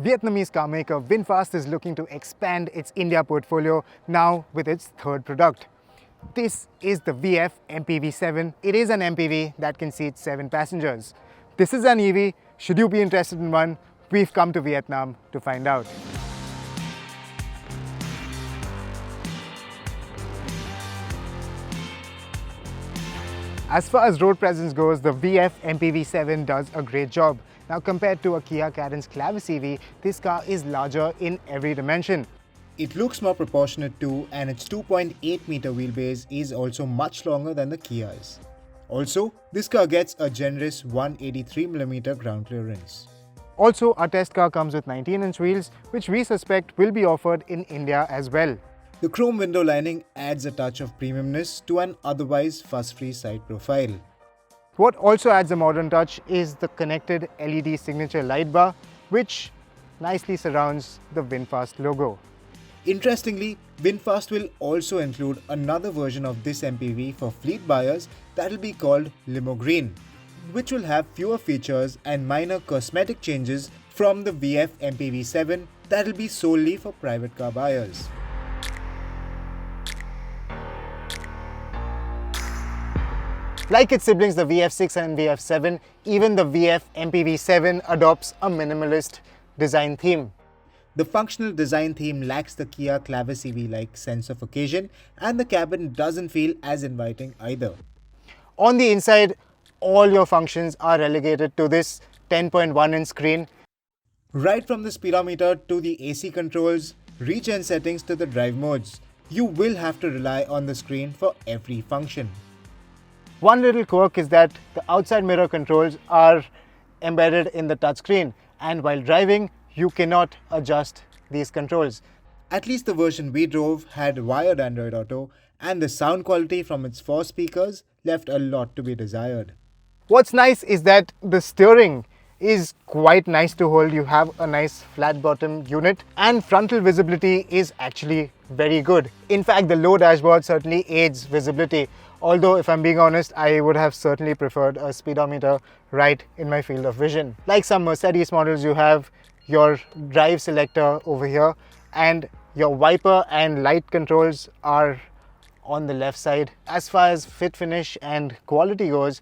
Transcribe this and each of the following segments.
Vietnamese car maker Vinfast is looking to expand its India portfolio now with its third product. This is the VF MPV7. It is an MPV that can seat 7 passengers. This is an EV. Should you be interested in one, we've come to Vietnam to find out. As far as road presence goes, the VF MPV7 does a great job. Now compared to a Kia Carens Clavis EV, this car is larger in every dimension. It looks more proportionate too, and its 2.8 meter wheelbase is also much longer than the Kia's. Also, this car gets a generous 183mm ground clearance. Also, our test car comes with 19-inch wheels, which we suspect will be offered in India as well. The chrome window lining adds a touch of premiumness to an otherwise fuss-free side profile. What also adds a modern touch is the connected LED signature light bar, which nicely surrounds the Vinfast logo. Interestingly, Vinfast will also include another version of this MPV for fleet buyers that will be called Limo Green, which will have fewer features and minor cosmetic changes from the VF MPV7 that will be solely for private car buyers. Like its siblings the VF6 and VF7, even the VF MPV7 adopts a minimalist design theme. The functional design theme lacks the Kia Clavis EV-like sense of occasion, and the cabin doesn't feel as inviting either. On the inside, all your functions are relegated to this 10.1-inch screen. Right from the speedometer to the AC controls, regen settings to the drive modes, you will have to rely on the screen for every function. One little quirk is that the outside mirror controls are embedded in the touchscreen, and while driving, you cannot adjust these controls. At least the version we drove had wired Android Auto, and the sound quality from its 4 speakers left a lot to be desired. What's nice is that the steering is quite nice to hold. You have a nice flat bottom unit, and frontal visibility is actually very good. In fact, the low dashboard certainly aids visibility. Although, if I'm being honest, I would have certainly preferred a speedometer right in my field of vision. Like some Mercedes models, you have your drive selector over here, and your wiper and light controls are on the left side. As far as fit, finish and quality goes,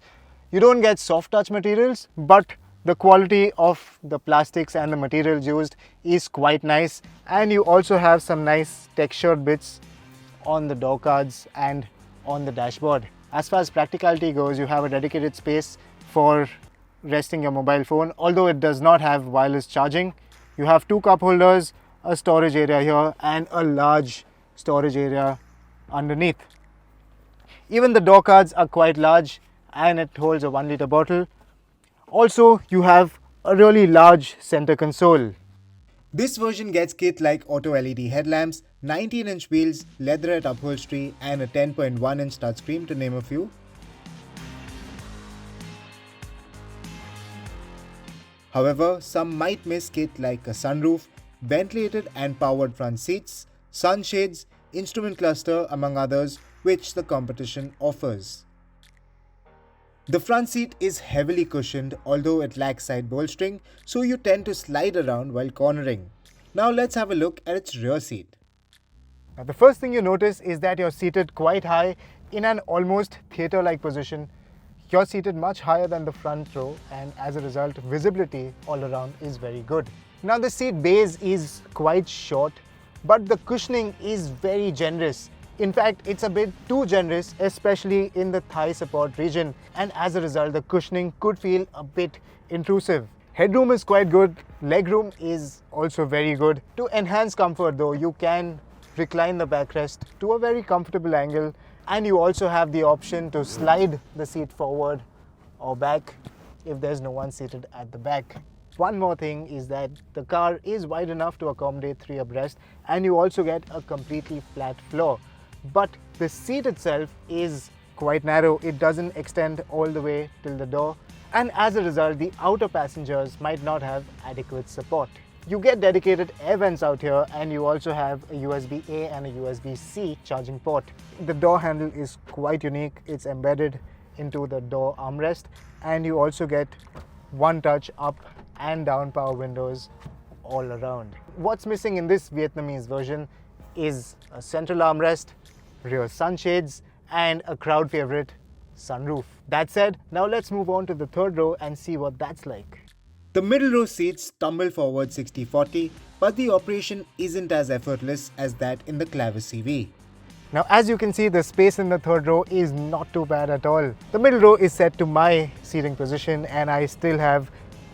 you don't get soft touch materials, but the quality of the plastics and the materials used is quite nice, and you also have some nice textured bits on the door cards and on the dashboard. As far as practicality goes, you have a dedicated space for resting your mobile phone, although it does not have wireless charging. You have 2 cup holders, a storage area here, and a large storage area underneath. Even the door cards are quite large, and it holds a 1-liter bottle. Also, you have a really large center console. This version gets kit-like auto LED headlamps, 19-inch wheels, leatherette upholstery, and a 10.1-inch touchscreen, to name a few. However, some might miss kit like a sunroof, ventilated and powered front seats, sunshades, instrument cluster, among others, which the competition offers. The front seat is heavily cushioned, although it lacks side bolstering, so you tend to slide around while cornering. Now let's have a look at its rear seat. Now the first thing you notice is that you're seated quite high in an almost theatre-like position. You're seated much higher than the front row, and as a result, visibility all around is very good. Now the seat base is quite short, but the cushioning is very generous. In fact, it's a bit too generous, especially in the thigh support region, and as a result, the cushioning could feel a bit intrusive. Headroom is quite good, legroom is also very good. To enhance comfort though, you can recline the backrest to a very comfortable angle, and you also have the option to slide the seat forward or back if there's no one seated at the back. One more thing is that the car is wide enough to accommodate 3 abreast, and you also get a completely flat floor. But the seat itself is quite narrow. It doesn't extend all the way till the door, and as a result, the outer passengers might not have adequate support. You get dedicated air vents out here, and you also have a USB-A and a USB-C charging port. The door handle is quite unique. It's embedded into the door armrest, and you also get one touch up and down power windows all around. What's missing in this Vietnamese version is a central armrest, rear sunshades, and a crowd favorite, sunroof. That said, now let's move on to the third row and see what that's like. The middle row seats tumble forward 60-40, but the operation isn't as effortless as that in the Clavis EV. Now, as you can see, the space in the third row is not too bad at all. The middle row is set to my seating position and I still have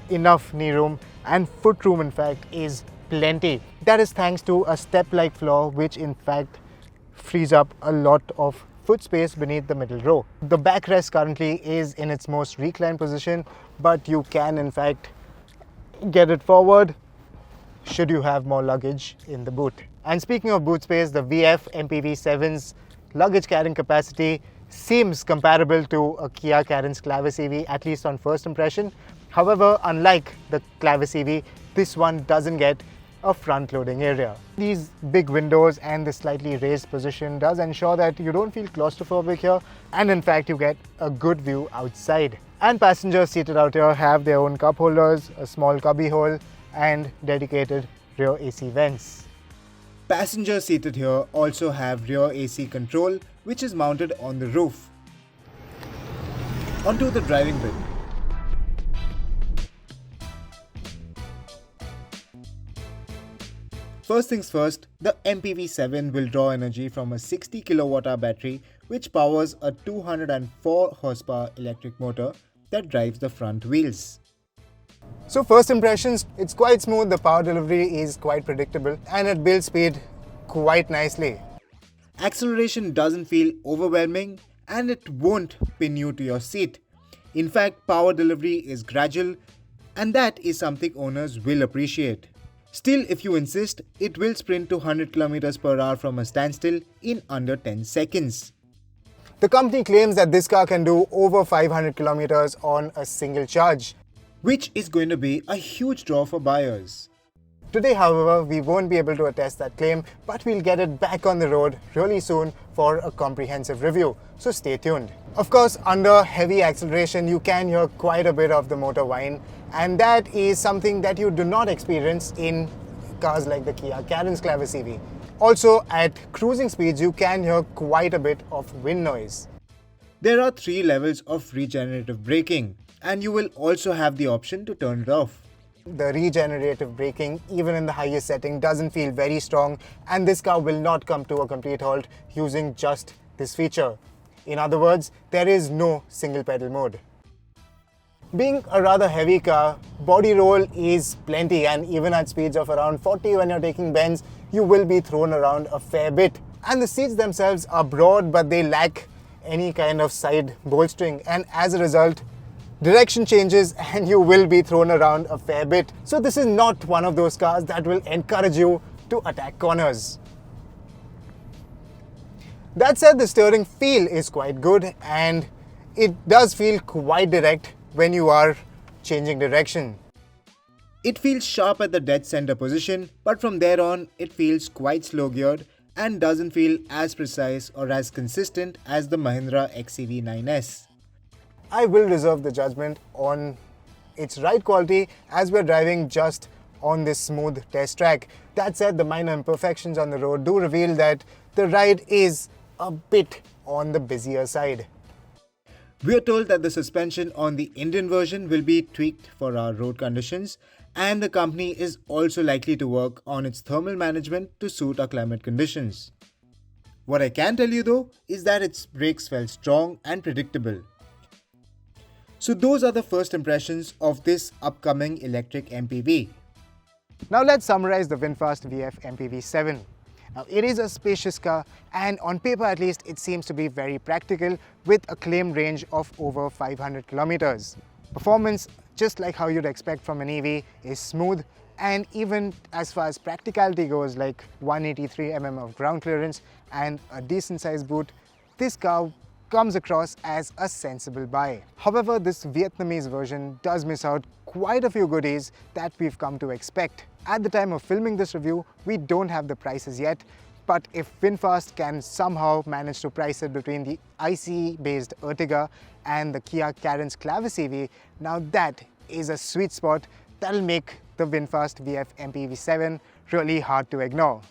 enough knee room, and foot room in fact is plenty. That is thanks to a step-like floor which in fact frees up a lot of foot space beneath the middle row. The backrest currently is in its most reclined position, but you can in fact get it forward should you have more luggage in the boot. And speaking of boot space, the VF MPV7's luggage carrying capacity seems comparable to a Kia Carens Clavis EV, at least on first impression. However, unlike the Clavis EV, this one doesn't get a front loading area. These big windows and the slightly raised position does ensure that you don't feel claustrophobic here, and in fact you get a good view outside. And passengers seated out here have their own cup holders, a small cubby hole, and dedicated rear AC vents. Passengers seated here also have rear AC control, which is mounted on the roof. Onto the driving bit. First things first, the MPV7 will draw energy from a 60 kWh battery which powers a 204 horsepower electric motor that drives the front wheels. So first impressions, it's quite smooth, the power delivery is quite predictable, and it builds speed quite nicely. Acceleration doesn't feel overwhelming and it won't pin you to your seat. In fact, power delivery is gradual, and that is something owners will appreciate. Still, if you insist, it will sprint to 100 km per hour from a standstill in under 10 seconds. The company claims that this car can do over 500 kilometers on a single charge, which is going to be a huge draw for buyers. Today, however, we won't be able to attest that claim, but we'll get it back on the road really soon for a comprehensive review, so stay tuned. Of course, under heavy acceleration, you can hear quite a bit of the motor whine, and that is something that you do not experience in cars like the Kia Carens Clavis EV. Also, at cruising speeds, you can hear quite a bit of wind noise. There are 3 levels of regenerative braking, and you will also have the option to turn it off. The regenerative braking, even in the highest setting, doesn't feel very strong, and this car will not come to a complete halt using just this feature. In other words, there is no single pedal mode. Being a rather heavy car, body roll is plenty, and even at speeds of around 40 when you're taking bends, you will be thrown around a fair bit. And the seats themselves are broad, but they lack any kind of side bolstering, and as a result, direction changes and you will be thrown around a fair bit. So this is not one of those cars that will encourage you to attack corners. That said, the steering feel is quite good and it does feel quite direct when you are changing direction. It feels sharp at the dead center position, but from there on it feels quite slow geared and doesn't feel as precise or as consistent as the Mahindra XEV 9S. I will reserve the judgment on its ride quality as we're driving just on this smooth test track. That said, the minor imperfections on the road do reveal that the ride is a bit on the busier side. We are told that the suspension on the Indian version will be tweaked for our road conditions, and the company is also likely to work on its thermal management to suit our climate conditions. What I can tell you though is that its brakes felt strong and predictable. So those are the first impressions of this upcoming electric MPV. Now let's summarize the Vinfast VF MPV7. Now it is a spacious car, and on paper at least it seems to be very practical with a claimed range of over 500 kilometers. Performance, just like how you'd expect from an EV, is smooth, and even as far as practicality goes, like 183 mm of ground clearance and a decent sized boot, this car comes across as a sensible buy. However, this Vietnamese version does miss out quite a few goodies that we've come to expect. At the time of filming this review, we don't have the prices yet, but if Vinfast can somehow manage to price it between the ICE-based Ertiga and the Kia Carens Clavis EV, now that is a sweet spot that'll make the Vinfast VF MPV7 really hard to ignore.